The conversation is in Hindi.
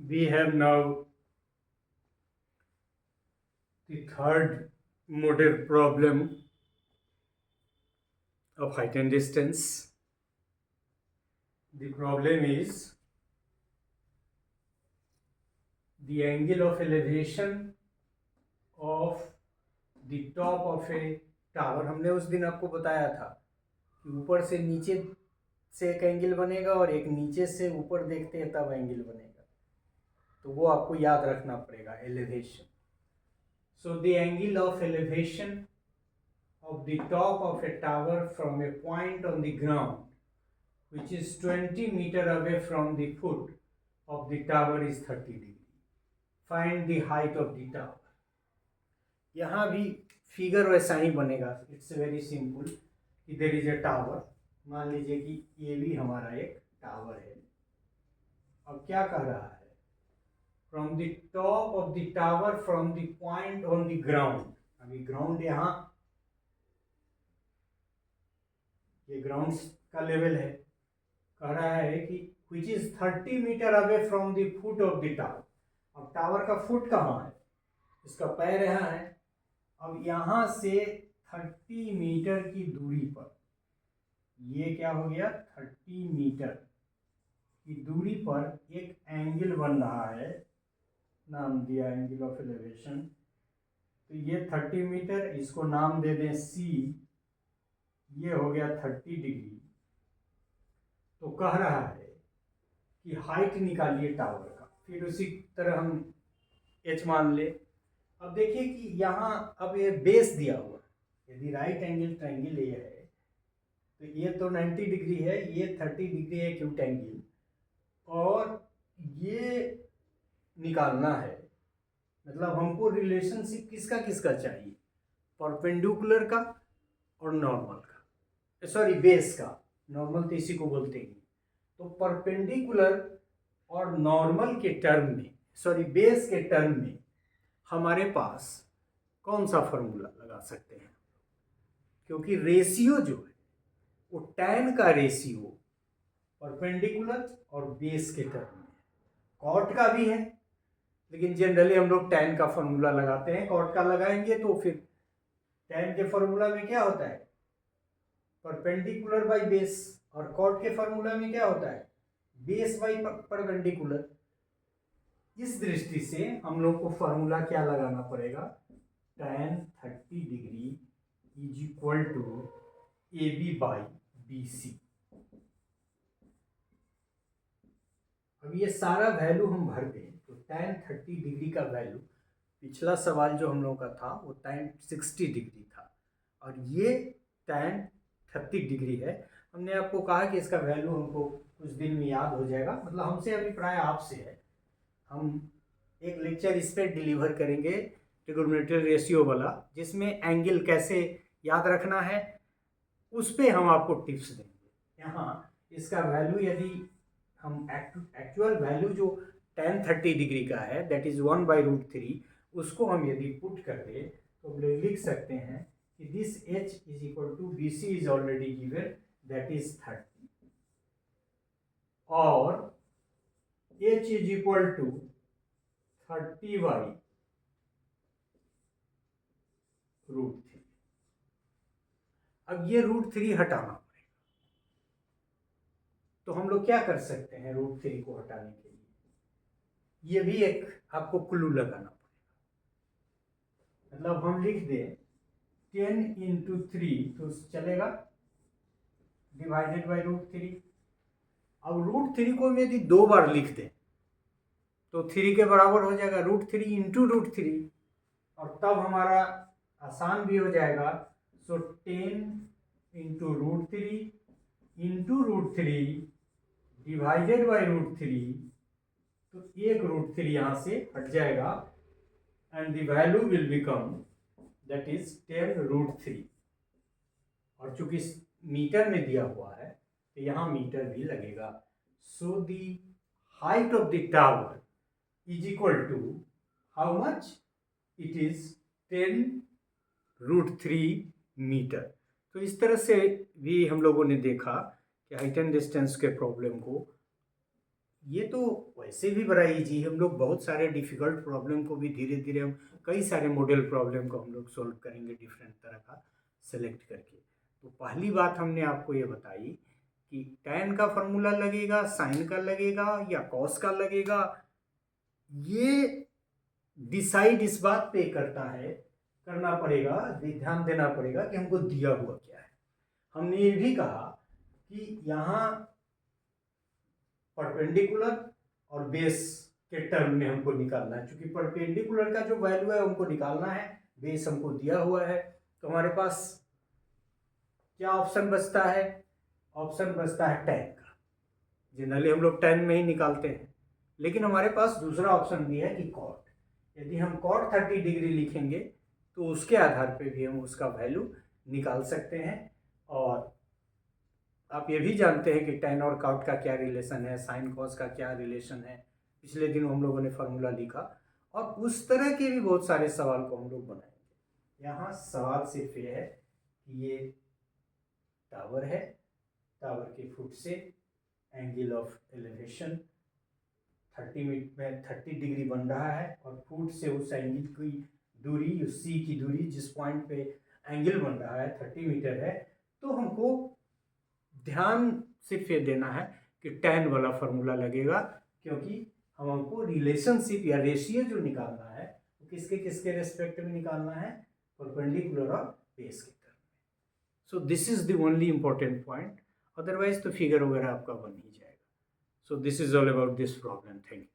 we have now the third motor problem of height and distance. The problem is the angle of elevation of the top of a tower. हमने उस दिन आपको बताया था कि ऊपर से नीचे से एक एंगल बनेगा और एक नीचे से ऊपर देखते हैं तब एंगल बनेगा, तो वो आपको याद रखना पड़ेगा, elevation. So the angle of elevation of the top of a tower from a point on the ground which is 20 meter away from the foot of the tower is 30 degree. Find the height of the tower. यहाँ भी फिगर वैसा ही बनेगा. It's very simple. इधर इज ए टावर. मान लीजिए कि ये भी हमारा एक टावर है. अब क्या कह रहा है? From the top of the tower from the point on the ground. अभी ग्राउंड यहाँ, ये ग्राउंड का लेवल है. कह रहा है कि which is 30 metre away from the foot of the tower. अब टावर का फुट कहाँ है? इसका पैर यहाँ है. अब यहाँ से 30 मीटर की दूरी पर, ये क्या हो गया, 30 मीटर की दूरी पर एक एंगल बन रहा है. नाम दिया एंगल ऑफ एलिवेशन. तो ये 30 मीटर, इसको नाम दे दें सी. ये हो गया 30 डिग्री. तो कह रहा है कि हाइट निकालिए टावर का. फिर उसी तरह हम एच मान ले. अब देखिए कि यहाँ अब ये बेस दिया हुआ है. यदि राइट एंगल ट्रायंगल ये है तो ये तो 90 डिग्री है, ये 30 डिग्री है एक्यूट एंगल, और ये निकालना है. मतलब हमको रिलेशनशिप किसका किसका चाहिए? परपेंडिकुलर का और नॉर्मल का. सॉरी, बेस का. नॉर्मल तो इसी को बोलते हैं. तो परपेंडिकुलर और नॉर्मल के टर्म में, सॉरी बेस के टर्म में हमारे पास कौन सा फॉर्मूला लगा सकते हैं? क्योंकि रेशियो जो है वो tan का रेशियो परपेंडिकुलर और बेस के टर्म में. कॉट का भी है, लेकिन जनरली हम लोग tan का फॉर्मूला लगाते हैं. कॉट का लगाएंगे तो फिर tan के फॉर्मूला में क्या होता है? Perpendicular by base. और कॉट के फॉर्मूला में क्या होता है? Base by perpendicular. इस दृष्टि से हम लोग को फॉर्मूला क्या लगाना पड़ेगा? tan 30 degree is equal to A B by B C. अब ये सारा वैल्यू हम भर दें तो tan 30 डिग्री का वैल्यू, पिछला सवाल जो हम लोगों का था वो tan 60 डिग्री था, और ये tan 30 डिग्री है. हमने आपको कहा कि इसका वैल्यू हमको कुछ दिन में याद हो जाएगा. मतलब हमसे अभिप्राय आपसे है. हम एक लेक्चर इस पर डिलीवर करेंगे ट्रिगोनोमेट्रिक रेशियो वाला, जिसमें एंगल कैसे याद रखना है उस पर हम आपको टिप्स देंगे. यहाँ इसका वैल्यू, यदि हम एक्चुअल वैल्यू जो tan 30 डिग्री का है, दैट इज 1/√3, उसको हम यदि पुट कर दें तो हम लिख सकते हैं कि this h is equal to B C is already given, that is 30, और h इज इक्वल टू 30/√3. अब ये √3 हटाना पड़ेगा. तो हम लोग क्या कर सकते हैं √3 को हटाने के लिए? ये भी एक आपको क्लू लगाना पड़ेगा. मतलब हम लिख दें 10 इंटू 3 तो चलेगा, डिवाइडेड बाई √3. अब √3 को हम यदि 2 बार लिख दें तो 3 के बराबर हो जाएगा √3 इंटू √3, और तब हमारा आसान भी हो जाएगा. सो 10 इंटू √3 इंटू √3 डिवाइडेड बाई √3. तो एक √3 यहाँ से हट जाएगा, and the value will become that is 10√3. और चूंकि मीटर में दिया हुआ है तो यहाँ मीटर भी लगेगा. So the height of the tower is equal to how much? It is 10√3 metre. तो इस तरह से भी हम लोगों ने देखा कि हाइट एंड डिस्टेंस के प्रॉब्लम को ये तो वैसे भी बड़ा इजी है। हम लोग बहुत सारे डिफिकल्ट प्रॉब्लम को भी धीरे धीरे हम कई सारे मॉडल प्रॉब्लम को हम लोग सॉल्व करेंगे डिफरेंट तरह का सेलेक्ट करके। तो पहली बात हमने आपको ये बताई कि tan का फॉर्मूला लगेगा, साइन का लगेगा या कॉस का लगेगा, ये डिसाइड इस बात पे करता है, करना पड़ेगा, ध्यान देना पड़ेगा कि हमको दिया हुआ क्या है। हमने ये भी कहा कि यहाँ परपेंडिकुलर और बेस के टर्म में हमको निकालना है। क्योंकि परपेंडिकुलर का जो वैल्यू है हमको निकालना है, बेस हमको दिया हुआ है। तो हमारे पास क्या ऑप्शन बचता है? ऑप्शन बचता है tan का। जनरली हम लोग tan में ही निकालते हैं, लेकिन हमारे पास दूसरा ऑप्शन भी है कि cot। यदि हम cot 30 डिग्री लिखेंगे तो उसके आधार पे भी हम उसका वैल्यू निकाल सकते हैं। और आप ये भी जानते हैं कि tan और cot का क्या रिलेशन है, साइन cos का क्या रिलेशन है। पिछले दिन हम लोगों ने फार्मूला लिखा, और उस तरह के भी बहुत सारे सवाल को हम लोग बनाएंगे। यहाँ सवाल सिर्फ ये है कि ये टावर है, टावर के फुट से एंगल ऑफ एलिवेशन 30 डिग्री बन रहा है, और फुट से उस एंगल की दूरी, उस सी की दूरी जिस पॉइंट पे एंगल बन रहा है 30 मीटर है। तो हमको ध्यान सिर्फ ये देना है कि tan वाला फॉर्मूला लगेगा, क्योंकि हमको रिलेशनशिप या रेशियो जो निकालना है वो किसके रेस्पेक्ट में निकालना है? परपेंडिकुलर और बेस के टर्म में। So this is the only important point, otherwise तो फिगर वगैरह आपका बन ही जाएगा। So this is all about this problem. Thank you.